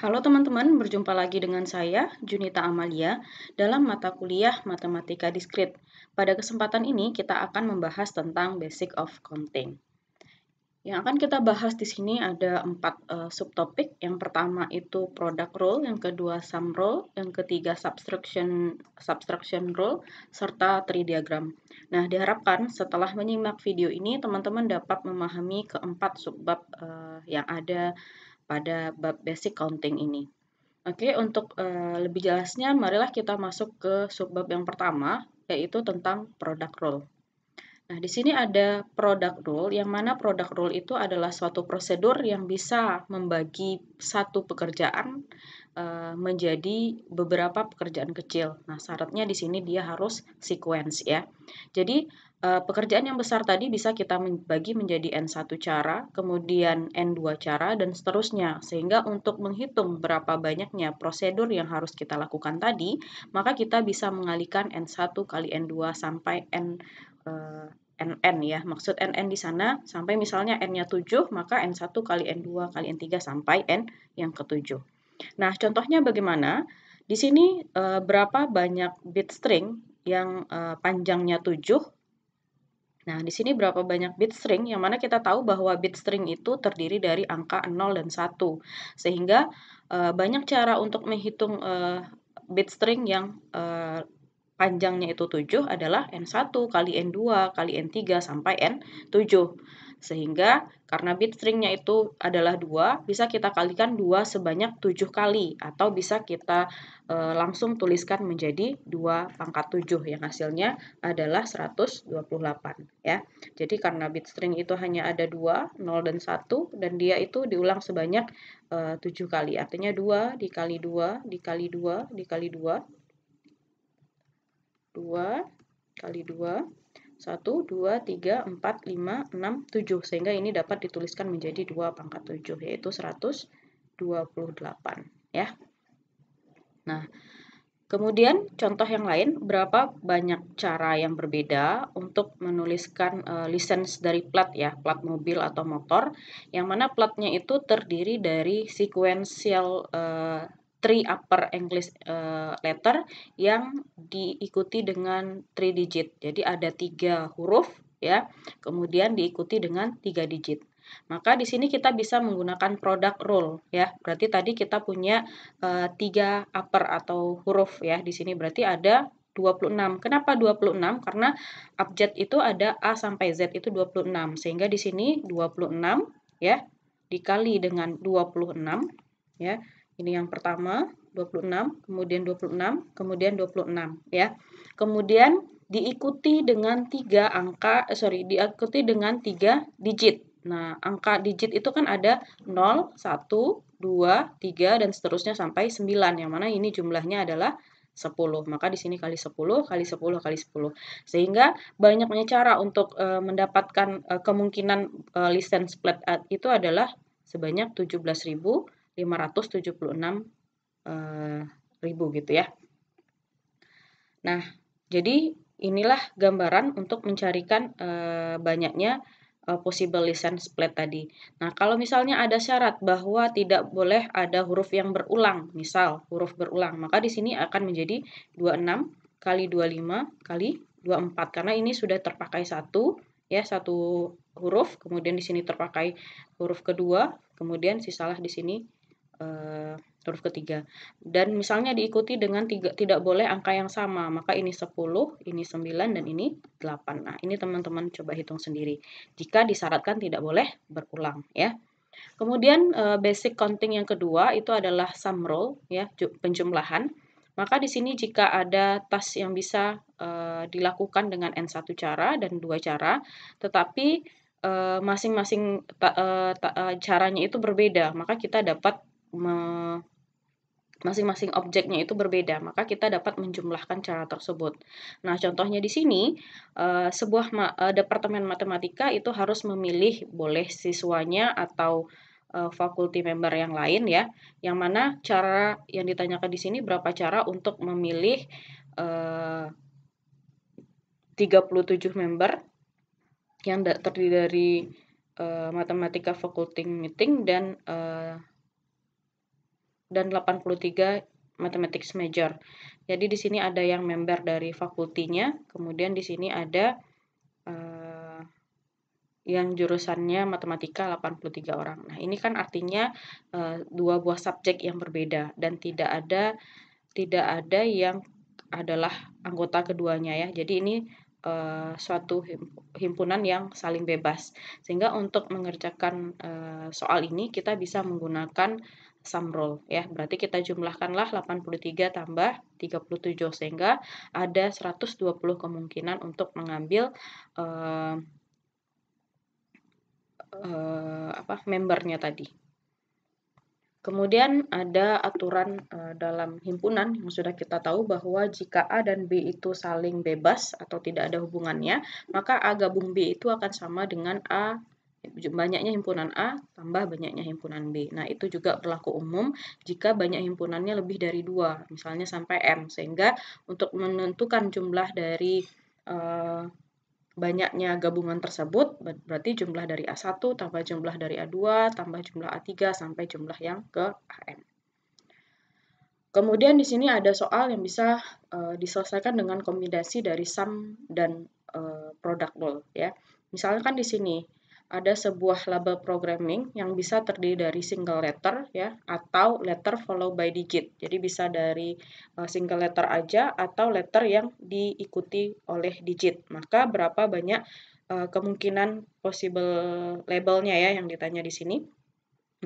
Halo teman-teman, berjumpa lagi dengan saya, Junita Amalia, dalam mata kuliah Matematika Diskrit. Pada kesempatan ini, kita akan membahas tentang Basic of Counting. Yang akan kita bahas di sini ada 4 subtopik. Yang pertama itu Product Rule, yang kedua Sum Rule, yang ketiga Subtraction Rule, serta Tree Diagram. Nah, diharapkan setelah menyimak video ini, teman-teman dapat memahami keempat subbab yang ada pada bab Basic Counting ini. Oke, untuk lebih jelasnya, marilah kita masuk ke subbab yang pertama, yaitu tentang product rule. Nah, di sini ada product rule, yang mana product rule itu adalah suatu prosedur yang bisa membagi satu pekerjaan menjadi beberapa pekerjaan kecil. Nah, syaratnya di sini dia harus sequence ya. Jadi, pekerjaan yang besar tadi bisa kita bagi menjadi N1 cara, kemudian N2 cara, dan seterusnya. Sehingga untuk menghitung berapa banyaknya prosedur yang harus kita lakukan tadi, maka kita bisa mengalihkan N1 kali N2 sampai NN ya. Maksud NN di sana sampai misalnya N-nya 7, maka N1 kali N2 kali N3 sampai N yang ke-7. Nah, contohnya bagaimana? Di sini berapa banyak bit string yang panjangnya 7. Nah, di sini berapa banyak bit string, yang mana kita tahu bahwa bit string itu terdiri dari angka 0 dan 1. Sehingga banyak cara untuk menghitung bit string yang panjangnya itu 7 adalah N1 kali N2 kali N3 sampai N7. Sehingga karena bit stringnya itu adalah 2, bisa kita kalikan 2 sebanyak 7 kali. Atau bisa kita langsung tuliskan menjadi 2 pangkat 7 yang hasilnya adalah 128 ya. Jadi karena bit string itu hanya ada 2, 0 dan 1, dan dia itu diulang sebanyak 7 kali. Artinya 2 dikali 2 dikali 2 dikali 2, 2 kali 2, 1, 2, 3, 4, 5, 6, 7. Sehingga ini dapat dituliskan menjadi 2 pangkat 7, yaitu 128 ya. Nah, kemudian contoh yang lain, berapa banyak cara yang berbeda untuk menuliskan lisensi dari plat ya, plat mobil atau motor, yang mana platnya itu terdiri dari sequential 3 upper English letter yang diikuti dengan 3 digit. Jadi ada 3 huruf ya, kemudian diikuti dengan 3 digit. Maka di sini kita bisa menggunakan product rule ya. Berarti tadi kita punya 3 upper atau huruf ya. Di sini berarti ada 26. Kenapa 26? Karena abjad itu ada A sampai Z itu 26. Sehingga di sini 26 ya dikali dengan 26 ya. Ini yang pertama 26, kemudian 26, kemudian 26 ya. Kemudian diikuti dengan diikuti dengan 3 digit. Nah, angka digit itu kan ada 0, 1, 2, 3, dan seterusnya sampai 9, yang mana ini jumlahnya adalah 10. Maka di sini kali 10, kali 10, kali 10. Sehingga banyaknya cara untuk mendapatkan kemungkinan lisensi plat itu adalah sebanyak 17.576 ribu gitu ya. Nah, jadi inilah gambaran untuk mencarikan banyaknya possible license plate tadi. Nah, kalau misalnya ada syarat bahwa tidak boleh ada huruf yang berulang, misal huruf berulang, maka di sini akan menjadi 26 kali 25 kali 24, karena ini sudah terpakai satu ya, satu huruf, kemudian di sini terpakai huruf kedua, kemudian sisalah di sini huruf ketiga. Dan misalnya diikuti dengan tidak boleh angka yang sama, maka ini 10, ini 9, dan ini 8. Nah, ini teman-teman coba hitung sendiri. Jika disyaratkan tidak boleh berulang ya. Kemudian basic counting yang kedua itu adalah sum rule ya, penjumlahan. Maka di sini jika ada task yang bisa dilakukan dengan N1 cara dan 2 cara, tetapi masing-masing caranya itu berbeda, maka kita dapat masing-masing objeknya itu berbeda, maka kita dapat menjumlahkan cara tersebut. Nah, contohnya di sini, sebuah departemen matematika itu harus memilih boleh siswanya atau faculty member yang lain ya, yang mana cara yang ditanyakan di sini berapa cara untuk memilih 37 member yang terdiri dari matematika faculty meeting dan dan 83 mathematics major. Jadi di sini ada yang member dari fakultinya, kemudian di sini ada yang jurusannya matematika 83 orang. Nah, ini kan artinya dua buah subjek yang berbeda dan tidak ada yang adalah anggota keduanya ya. Jadi ini suatu himpunan yang saling bebas. Sehingga untuk mengerjakan soal ini kita bisa menggunakan sum rule ya. Berarti kita jumlahkanlah 83 tambah 37 sehingga ada 120 kemungkinan untuk mengambil membernya tadi. Kemudian ada aturan dalam himpunan yang sudah kita tahu bahwa jika A dan B itu saling bebas atau tidak ada hubungannya, maka A gabung B itu akan sama dengan A banyaknya himpunan A tambah banyaknya himpunan B. Nah, itu juga berlaku umum jika banyak himpunannya lebih dari 2, misalnya sampai M. Sehingga untuk menentukan jumlah dari banyaknya gabungan tersebut, berarti jumlah dari A1 tambah jumlah dari A2 tambah jumlah A3 sampai jumlah yang ke AN. Kemudian di sini ada soal yang bisa diselesaikan dengan kombinasi dari sum dan product rule ya. Misalkan di sini ada sebuah label programming yang bisa terdiri dari single letter ya atau letter follow by digit. Jadi bisa dari single letter aja atau letter yang diikuti oleh digit. Maka berapa banyak kemungkinan possible labelnya ya yang ditanya di sini.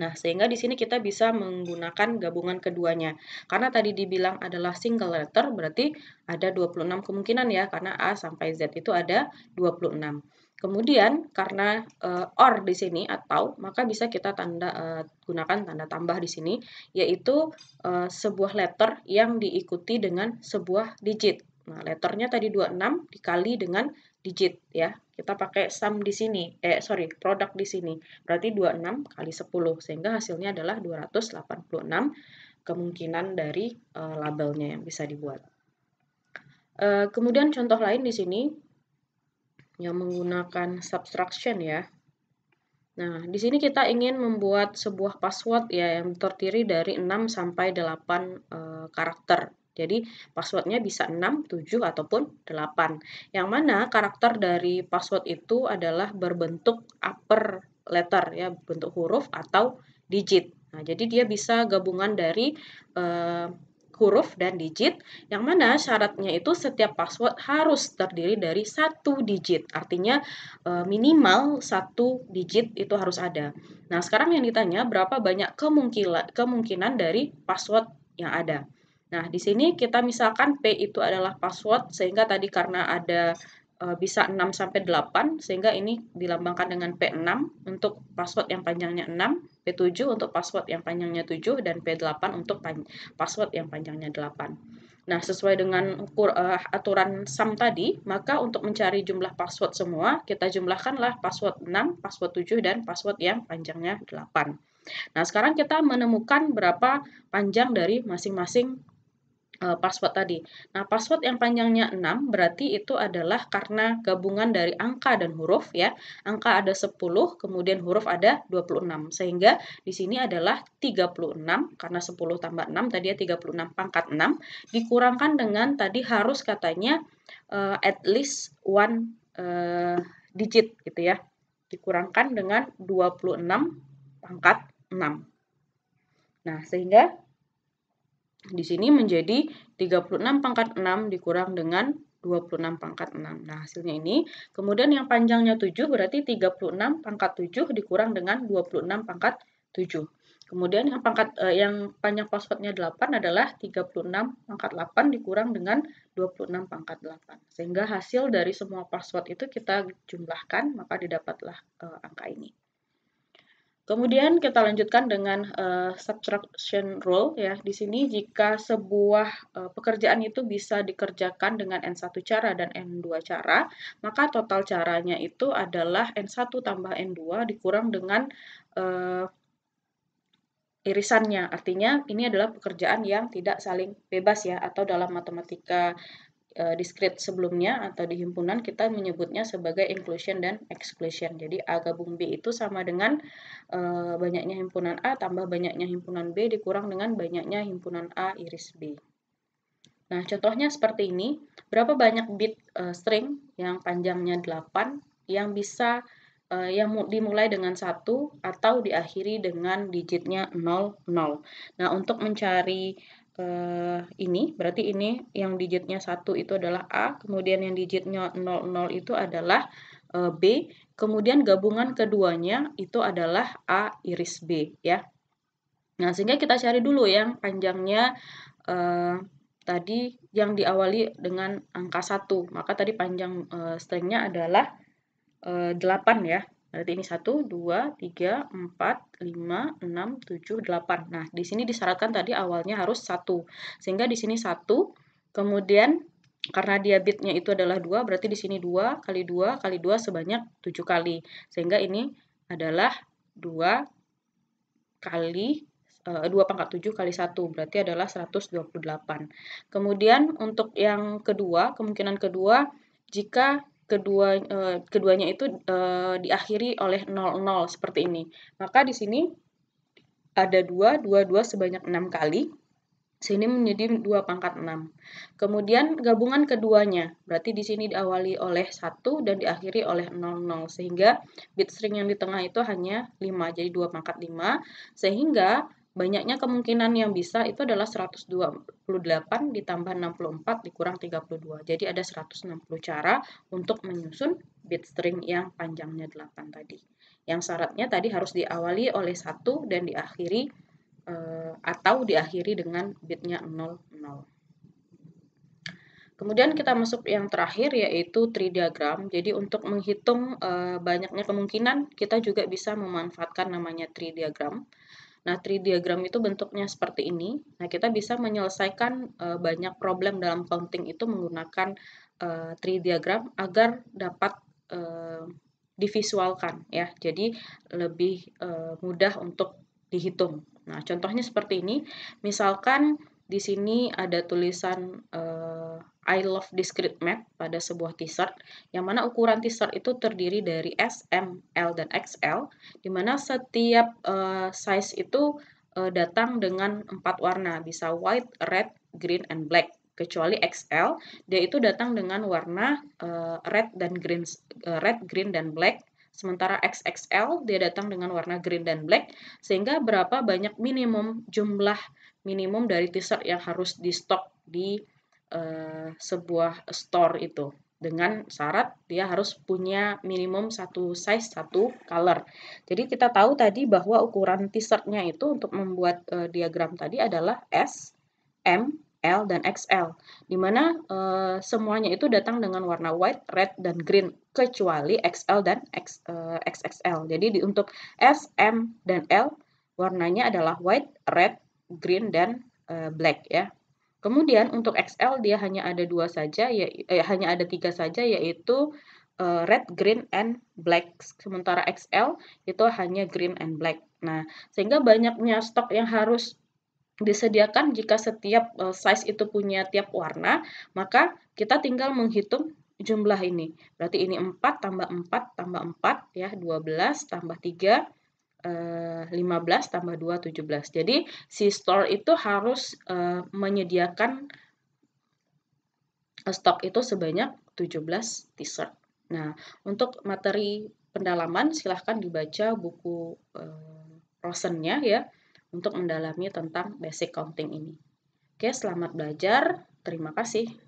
Nah, sehingga di sini kita bisa menggunakan gabungan keduanya. Karena tadi dibilang adalah single letter, berarti ada 26 kemungkinan ya, karena A sampai Z itu ada 26. Kemudian, karena OR di sini atau, maka bisa kita gunakan tanda tambah di sini, yaitu sebuah letter yang diikuti dengan sebuah digit. Nah, letternya tadi 26 dikali dengan digit ya. Kita pakai sum di sini, produk di sini. Berarti 26 kali 10 sehingga hasilnya adalah 286 kemungkinan dari labelnya yang bisa dibuat. Kemudian contoh lain di sini yang menggunakan subtraction ya. Nah, di sini kita ingin membuat sebuah password ya yang terdiri dari 6 sampai 8 karakter. Jadi passwordnya bisa 6, 7, ataupun 8. Yang mana karakter dari password itu adalah berbentuk upper letter ya, bentuk huruf atau digit. Nah, jadi dia bisa gabungan dari huruf dan digit, yang mana syaratnya itu setiap password harus terdiri dari 1 digit. Artinya minimal 1 digit itu harus ada. Nah, sekarang yang ditanya berapa banyak kemungkinan dari password yang ada. Nah, di sini kita misalkan P itu adalah password, sehingga tadi karena ada bisa 6 sampai 8, sehingga ini dilambangkan dengan P6 untuk password yang panjangnya 6, P7 untuk password yang panjangnya 7, dan P8 untuk password yang panjangnya 8. Nah, sesuai dengan aturan sum tadi, maka untuk mencari jumlah password semua, kita jumlahkanlah password 6, password 7, dan password yang panjangnya 8. Nah, sekarang kita menemukan berapa panjang dari masing-masing password tadi. Nah, password yang panjangnya 6 berarti itu adalah karena gabungan dari angka dan huruf ya. Angka ada 10, kemudian huruf ada 26. Sehingga di sini adalah 36 karena 10 tambah 6 tadi ya 36 pangkat 6 dikurangkan dengan tadi harus katanya at least one digit gitu ya. Dikurangkan dengan 26 pangkat 6. Nah, sehingga di sini menjadi 36 pangkat 6 dikurang dengan 26 pangkat 6. Nah, hasilnya ini. Kemudian yang panjangnya 7 berarti 36 pangkat 7 dikurang dengan 26 pangkat 7. Kemudian yang panjang passwordnya 8 adalah 36 pangkat 8 dikurang dengan 26 pangkat 8. Sehingga hasil dari semua password itu kita jumlahkan, maka didapatlah angka ini. Kemudian kita lanjutkan dengan subtraction rule ya. Di sini jika sebuah pekerjaan itu bisa dikerjakan dengan N1 cara dan N2 cara, maka total caranya itu adalah N1 tambah N2 dikurang dengan irisannya. Artinya ini adalah pekerjaan yang tidak saling bebas ya, atau dalam matematika discrete sebelumnya atau di himpunan kita menyebutnya sebagai inclusion dan exclusion. Jadi A gabung B itu sama dengan banyaknya himpunan A tambah banyaknya himpunan B dikurang dengan banyaknya himpunan A iris B. Nah, contohnya seperti ini. Berapa banyak bit string yang panjangnya 8 yang bisa yang dimulai dengan 1 atau diakhiri dengan digitnya 00. Nah, untuk mencari ini, berarti ini yang digitnya 1 itu adalah A, kemudian yang digitnya 00 itu adalah B, kemudian gabungan keduanya itu adalah A iris B, ya. Nah, sehingga kita cari dulu yang panjangnya tadi yang diawali dengan angka 1. Maka tadi panjang stringnya adalah 8 ya. Berarti ini 1, 2, 3, 4, 5, 6, 7, 8. Nah, di sini disyaratkan tadi awalnya harus 1. Sehingga di sini 1, kemudian karena dia bitnya itu adalah 2, berarti di sini 2 kali 2 kali 2 sebanyak 7 kali. Sehingga ini adalah 2 kali 2 pangkat 7 kali 1, berarti adalah 128. Kemudian untuk yang kedua, kemungkinan kedua, jika keduanya itu diakhiri oleh 00 seperti ini. Maka di sini ada 2 sebanyak 6 kali, sini menjadi 2 pangkat 6. Kemudian gabungan keduanya, berarti di sini diawali oleh 1 dan diakhiri oleh 00, sehingga bit string yang di tengah itu hanya 5, jadi 2 pangkat 5, sehingga banyaknya kemungkinan yang bisa itu adalah 128 ditambah 64 dikurang 32. Jadi ada 160 cara untuk menyusun bit string yang panjangnya 8 tadi. Yang syaratnya tadi harus diawali oleh 1 dan diakhiri atau diakhiri dengan bitnya 00. Kemudian kita masuk yang terakhir yaitu tree diagram. Jadi untuk menghitung banyaknya kemungkinan kita juga bisa memanfaatkan namanya tree diagram. Nah, tree diagram itu bentuknya seperti ini. Nah, kita bisa menyelesaikan banyak problem dalam counting itu menggunakan tree diagram agar dapat divisualkan ya. Jadi lebih mudah untuk dihitung. Nah, contohnya seperti ini. Misalkan di sini ada tulisan I love discrete math pada sebuah t-shirt, yang mana ukuran t-shirt itu terdiri dari S, M, L, dan XL, di mana setiap size itu datang dengan 4 warna, bisa white, red, green, and black. Kecuali XL, dia itu datang dengan warna red, green, dan black. Sementara XXL dia datang dengan warna green dan black, sehingga berapa banyak jumlah minimum dari t-shirt yang harus di stok di sebuah store itu. Dengan syarat dia harus punya minimum satu size, satu color. Jadi kita tahu tadi bahwa ukuran t-shirtnya itu untuk membuat diagram tadi adalah S, M, L, dan XL. Dimana semuanya itu datang dengan warna white, red, dan green. Kecuali XL dan XXL. Jadi untuk S, M, dan L warnanya adalah white, red, green, dan black ya. Kemudian untuk XL dia hanya ada hanya ada 3 saja, yaitu red, green, and black. Sementara XL itu hanya green and black. Nah, sehingga banyaknya stok yang harus disediakan jika setiap size itu punya tiap warna, maka kita tinggal menghitung jumlah ini. Berarti ini 4 tambah 4 tambah 4 ya, 12 tambah 3 15 tambah 2, 17. Jadi si store itu harus menyediakan stok itu sebanyak 17 t-shirt. Nah, untuk materi pendalaman silahkan dibaca buku Rosennya ya untuk mendalami tentang basic counting ini. Oke, selamat belajar. Terima kasih.